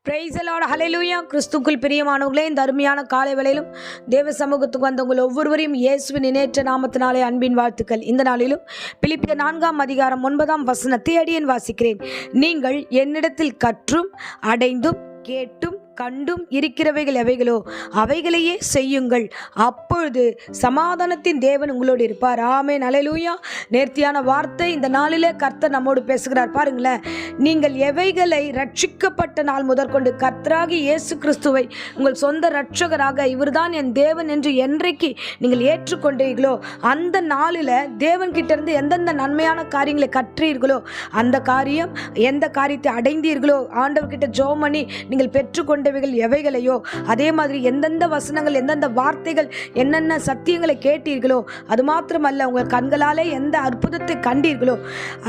Praise the Lord, ஹல்லேலூயா. கிறிஸ்துக்குள் பிரியமானவர்களே, இந்த அருமையான காலை வேளையிலும் தேவ சமூகத்துக்கு வந்த உங்கள் ஒவ்வொருவரையும் இயேசுவின் இணையற்ற நாமத்தினாலே அன்பின் வாழ்த்துக்கள். இந்த நாளிலும் பிலிப்பியர் 4:9 அடியேன் வாசிக்கிறேன். நீங்கள் என்னிடத்தில் கற்றும் அடைந்தும் கேட்டும் கண்டும் இருக்கிறவைகள் எவைகளோ அவைகளையே செய்யுங்கள், அப்பொழுது சமாதானத்தின் தேவன் உங்களோடு இருப்பார். ஆமென், ஹல்லேலூயா. நேர்த்தியான வார்த்தை இந்த நாளிலே கர்த்தர் நம்மோடு பேசுகிறார். பாருங்களேன், நீங்கள் எவைகளை ரட்சிக்கப்பட்ட நாள் முதற்கொண்டு கர்த்தராகி இயேசு கிறிஸ்துவை உங்கள் சொந்த இரட்சகராக இவர்தான் என் தேவன் என்று என்றைக்கு நீங்கள் ஏற்றுக்கொண்டீர்களோ அந்த நாளில் தேவன் கிட்ட இருந்து எந்தெந்த நன்மையான காரியங்களை கற்றீர்களோ அந்த காரியம், எந்த காரியத்தை அடைந்தீர்களோ ஆண்டவர்கிட்ட ஜெபம் பண்ணி நீங்கள் பெற்றுக்கொண்டவைகள் எவைகளையோ, அதே மாதிரி எந்தெந்த வசனங்கள், எந்தெந்த வார்த்தைகள், என்னென்ன சத்தியங்களை கேட்டீர்களோ, அது மாத்திரமல்ல உங்கள் கண்களாலே எந்த அற்புதத்தை கண்டீர்களோ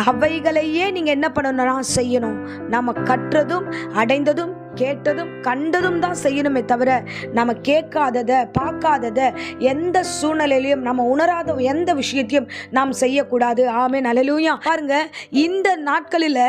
அவைகளையே நீங்க என்ன பண்ணணும்னா செய்யணும். நாம கற்றதும் அடைந்ததும் கேட்டதும் கண்டதும் தான் செய்யணுமே தவிர நம்ம கேட்காததை, பார்க்காததை, எந்த சூழ்நிலையிலையும் நம்ம உணராத எந்த விஷயத்தையும் நாம் செய்யக்கூடாது. ஆமென், ஹல்லேலூயா. பாருங்க, இந்த நாட்களில்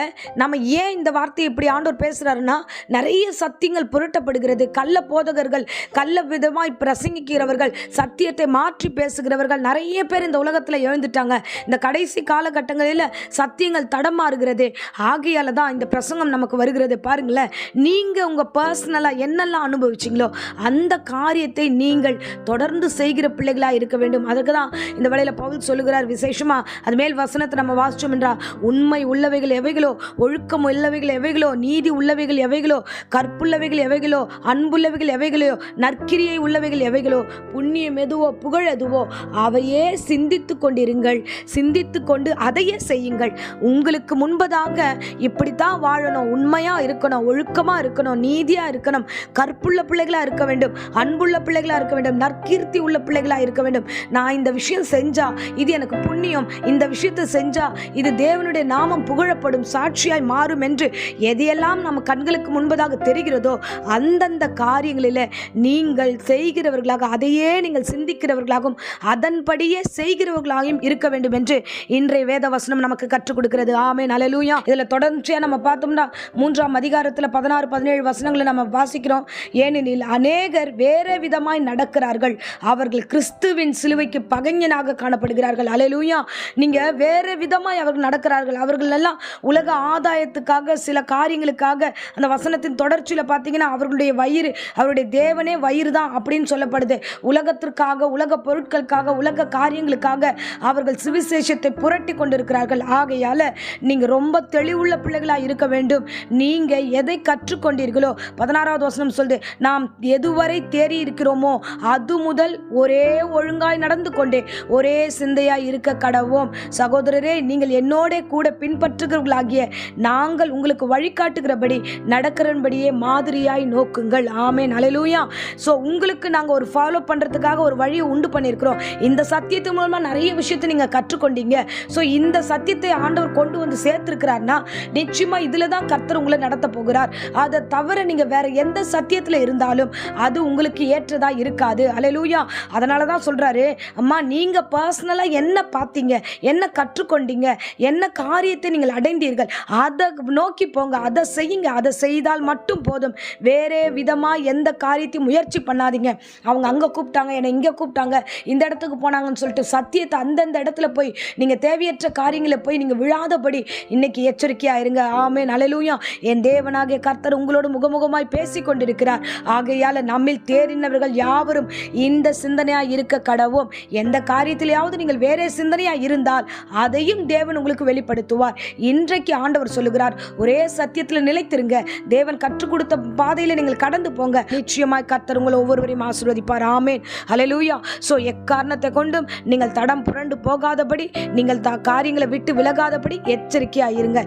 நம்ம ஏன் இந்த வார்த்தையை இப்படி ஆண்டவர் பேசுறாருன்னா, நிறைய சத்தியங்கள் புரட்டப்படுகிறது. கள்ள போதகர்கள், கள்ள விதமாய் பிரசங்கிக்கிறவர்கள், சத்தியத்தை மாற்றி பேசுகிறவர்கள் நிறைய பேர் இந்த உலகத்தில் எழுந்துட்டாங்க. இந்த கடைசி காலகட்டங்களில் சத்தியங்கள் தடமாறுகிறது. ஆகையால தான் இந்த பிரசங்கம் நமக்கு வருகிறது. பாருங்களேன், நீங்க உங்க பர்சனலா என்னெல்லாம் அனுபவிச்சீங்களோ அந்த காரியத்தை நீங்கள் தொடர்ந்து செய்கிற பிள்ளைகளா இருக்க வேண்டும். அதுக்கு தான் இந்த வேளையில பவுல் சொல்லுகிறார். விசேஷமா அது மேல் வசனத்தை நம்ம வாசிச்சோம் என்றால், உண்மை உள்ளவைகள் எவைகளோ, ஒழுக்கம் உள்ளவைகள் எவைகளோ, நீதி உள்ளவைகள் எவைகளோ, கற்புள்ளவைகள் எவைகளோ, அன்புள்ளவைகள் எவைகளோ, நற்கிரியை உள்ளவைகள் எவைகளோ, புண்ணியம் எதுவோ, புகழ் எதுவோ அவையே சிந்தித்து கொண்டிருங்கள். சிந்தித்து கொண்டு அதையே செய்யுங்கள். உங்களுக்கு முன்பதாக இப்படித்தான் வாழணும், உண்மையா இருக்கணும், ஒழுக்கமா இருக்கணும், நீதியா இருக்கணும், கற்புள்ள பிள்ளைகளா இருக்க வேண்டும், அன்புள்ள பிள்ளைகளா இருக்க வேண்டும், நற்கீர்த்தி உள்ள பிள்ளைகளா இருக்க வேண்டும். நான் இந்த விஷயம் செஞ்சா இது எனக்கு புண்ணியம், இந்த விஷயத்தை செஞ்சா இது தேவனுடைய நாமம் புகழப்படும், சாட்சியாய் மாறும் என்று எதையெல்லாம் நம்ம கண்களுக்கு முன்பதாக தெரிகிறதோ அந்தந்த காரியங்களில் நீங்கள் செய்கிறவர்களாக, அதையே நீங்கள் சிந்திக்கிறவர்களாகவும் அதன்படியே செய்கிறவர்களாகவும் இருக்க வேண்டும் என்று இன்றைய வேத வசனம் நமக்கு கற்றுக் கொடுக்கிறது. ஆமென், ஹல்லேலூயா. இதில் தொடர்ச்சியா நம்ம பார்த்தோம்னா 3ஆம் அதிகாரத்தில் 16-17 வசனங்களை நம்ம வாசிக்கிறோம். ஏனெனில் அநேகர் வேற விதமாய் நடக்கிறார்கள், அவர்கள் கிறிஸ்துவின் சிலுவைக்கு பகைஞனாக காணப்படுகிறார்கள். ஹல்லேலூயா. நீங்க வேற விதமாய் அவர்கள் நடக்கிறார்கள். அவர்கள் எல்லாம் உலக ஆதாயத்துக்காக, சில காரியங்களுக்காக, அந்த வசனத்தின் தொடர்ச்சியில பார்த்தீங்கன்னா அவர்களுடைய வயிறு, அவருடைய தேவனே வயிறு தான் அப்படின்னு சொல்லப்படுது. உலகத்திற்காக, உலக பொருட்களுக்காக, உலக காரியங்களுக்காக அவர்கள் சுவிசேஷத்தை புரட்டி கொண்டிருக்கிறார்கள். ஆகையால நீங்க ரொம்ப தெளிவுள்ள பிள்ளைகளா இருக்க வேண்டும். நீங்க எதை கற்றுக்கொண்டீர்களோ, 16வது வசனம் சொல்லுது, நாம் எதுவரை தேறி இருக்கிறோமோ அது முதல் ஒரே ஒழுங்காய் நடந்து கொண்டே ஒரே சிந்தையாய் இருக்க கடவோம். சகோதரரே, நீங்கள் என்னோட கூட பின்பற்றுகிறவர்களாகிய நாங்கள் உங்களுக்கு வழிகாட்டுகிறபடி நடக்கிறபடியே மாதிரியாய் நோக்குங்கள். ஆமென், ஹல்லேலூயா. ஸோ உங்களுக்கு நாங்கள் ஒரு ஃபாலோ பண்ணுறதுக்காக ஒரு வழியை உண்டு பண்ணியிருக்கிறோம். இந்த சத்தியத்து மூலமாக நிறைய விஷயத்தை நீங்கள் கற்றுக்கொண்டீங்க. ஸோ இந்த சத்தியத்தை ஆண்டவர் கொண்டு வந்து சேர்த்திருக்கிறார்னா நிச்சயமா இதில் தான் கர்த்தர் உங்களை நடத்த போகிறார். அதை தவிர நீங்க வேற எந்த சத்தியத்துல இருந்தாலும் அது உங்களுக்கு ஏற்றதா இருக்காது. ஹல்லேலூயா. அதனால தான் சொல்றாரு, அம்மா நீங்க பர்சனலா என்ன பார்த்தீங்க, என்ன கற்றுக்கொண்டீங்க, என்ன காரியத்தை நீங்கள் அடைந்தீர்கள், அதை நோக்கி போங்க, அதை செய்யுங்க. அதை செய்தால் மட்டும் போதும். வேற விதமா எந்த காரியத்தையும் முயற்சி பண்ணாதீங்க. அவங்க அங்க கூப்பிட்டாங்க, என்னை இங்க கூப்பிட்டாங்க, இந்த இடத்துக்கு போனாங்கன்னு சொல்லிட்டு சத்தியத்தை அந்தந்த இடத்துல போய் நீங்க தேவையற்ற காரியங்களை போய் நீங்க விழாதபடி இன்னைக்கு எச்சரிக்கையா இருங்க. ஆமென், ஹல்லேலூயா. என் தேவனாகிய கர்த்தர் உங்களோடு முகமுகமாய் பேசிக் கொண்டிருக்கிறார். ஆகையால நம்மில் தேறினவர்கள் யாவரும் இந்த சிந்தனையாய் இருக்க கடவோம். எந்த காரியத்திலேயாவது நீங்கள் வேற சிந்தனையாய் இருந்தால் அதையும் தேவன் உங்களுக்கு வெளிப்படுத்துவார். இன்றைக்கு ஆண்டவர் சொல்லுகிறார், ஒரே சத்தியத்தில் நிலைத்திருங்க. தேவன் கற்றுக் கொடுத்த பாதையில நீங்கள் கடந்து போங்க. நிச்சயமாய் கர்த்தர் உங்களை ஒவ்வொருவரையும் ஆசீர்வதிப்பார். ஆமென், ஹல்லேலூயா. சோ எக்காரணத்தை கொண்டும் நீங்கள் தடம் புரண்டு போகாதபடி, நீங்கள் காரியங்களை விட்டு விலகாதபடி எச்சரிக்கையாய் இருங்க.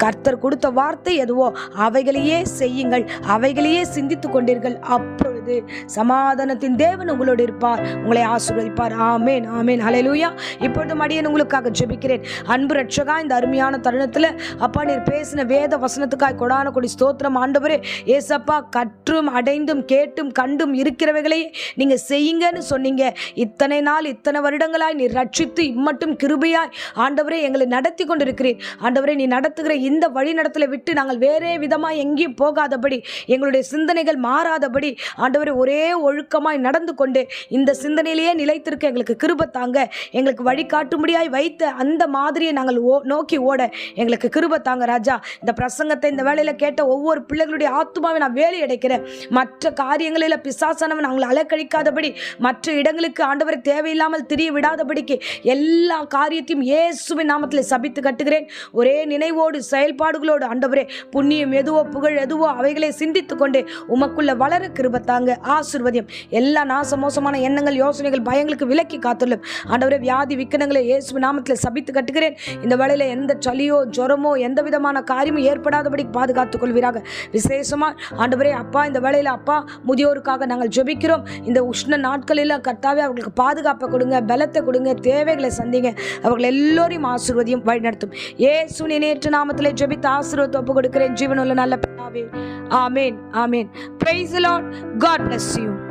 கர்த்தர் கொடுத்த வார்த்தை எதுவோ அவைகளையே செய்யுங்கள், அவைகளையே சிந்தித்துக் கொண்டீர்கள். அப்பொழுது இருக்காது. சமாதானத்தின் தேவன் உங்களோடு இருப்பார், உங்களை ஆசீர்வதிப்பார். ஆமேன், ஆமேன், ஹல்லேலூயா. இப்பொழுது மடியேன் உங்களுக்காக ஜெபிக்கிறேன். அன்பு ரட்சகா, இந்த அருமையான தருணத்தில் அப்பா நீர் பேசின வேத வசனத்துக்காய் கொடான கொடி ஸ்தோத்திரம் ஆண்டவரே. ஏசப்பா, கற்றும் அடைந்தும் கேட்டும் கண்டும் இருக்கிறவைகளை நீங்க செய்யுங்கன்னு சொன்னீங்க. இத்தனை நாள் இத்தனை வருடங்களாய் நீர் ரட்சித்து இம்மட்டும் கிருபையாய் ஆண்டவரே எங்களை நடத்தி கொண்டிருக்கிறீர். ஆண்டவரே, நீ நடத்துகிற இந்த வழி நடத்தலை விட்டு நாங்கள் வேறே விதமாய் எங்கேயும் போகாதபடி, எங்களுடைய சிந்தனைகள் மாறாதபடி ஆண்டவரே ஒரே ஒழுக்கமாய் நடந்து கொண்டு இந்த சிந்தனையிலேயே நிலைத்திருக்க எங்களுக்கு கிருபை தாங்க. எங்களுக்கு வழிகாட்டும்படியாய் வைத்த அந்த மாதிரியை நாங்கள் நோக்கி ஓட எங்களுக்கு கிருபை தாங்க ராஜா. இந்த பிரசங்கத்தை இந்த வேளையில கேட்ட ஒவ்வொரு பிள்ளைகளுடைய ஆத்துமாவை நான் வேலை அடைக்கிறேன். மற்ற காரியங்களில் பிசாசானவன் நாங்கள் அலக்கழிக்காதபடி, மற்ற இடங்களுக்கு ஆண்டவரை தேவையில்லாமல் திரிய விடாதபடிக்கு எல்லா காரியத்தையும் இயேசுவின் நாமத்தில் சபித்து கட்டுகிறேன். ஒரே நினைவோடு செயல்பாடுகளோடு ஆண்டவரே புண்ணியம் எதுவோ புகழ் எதுவோ அவைகளை சிந்தித்துக் கொண்டு உமக்குள்ள வளர கிருபை தாங்க. ஆசீர்வதியம். எல்லா நாசமோசமான எண்ணங்கள் யோசனைகள் பயங்களுக்கு விலக்கி காத்துள்ளும் ஆண்டவரே. வியாதி விக்கனங்களை இயேசுவின் நாமத்தில் சபித்து கட்டுகிறேன். இந்த வேளையில எந்த சளியோ ஜுரமோ எந்த விதமான காரியமும் ஏற்படாதபடி பாதுகாத்துக் கொள்வீராக. விசேஷமா ஆண்டவரே அப்பா, இந்த வேளையில அப்பா முதியோருக்காக நாங்கள் ஜெபிக்கிறோம். இந்த உஷ்ண நாட்களில் கர்த்தாவே அவர்களுக்கு பாதுகாப்பை கொடுங்க, பலத்தை கொடுங்க, தேவைகளை சந்திங்க. அவர்கள் எல்லோரையும் ஆசீர்வதியும் வழிநடத்தும். இயேசுவின் நேற்று நாமத்திலே ஜெபித்து ஆசீர்வாதத்தை ஒப்பு கொடுக்கிறேன் ஜீவனுள்ள நல்ல பிதாவே. ஆமேன், ஆமேன். Praise the Lord. God bless you.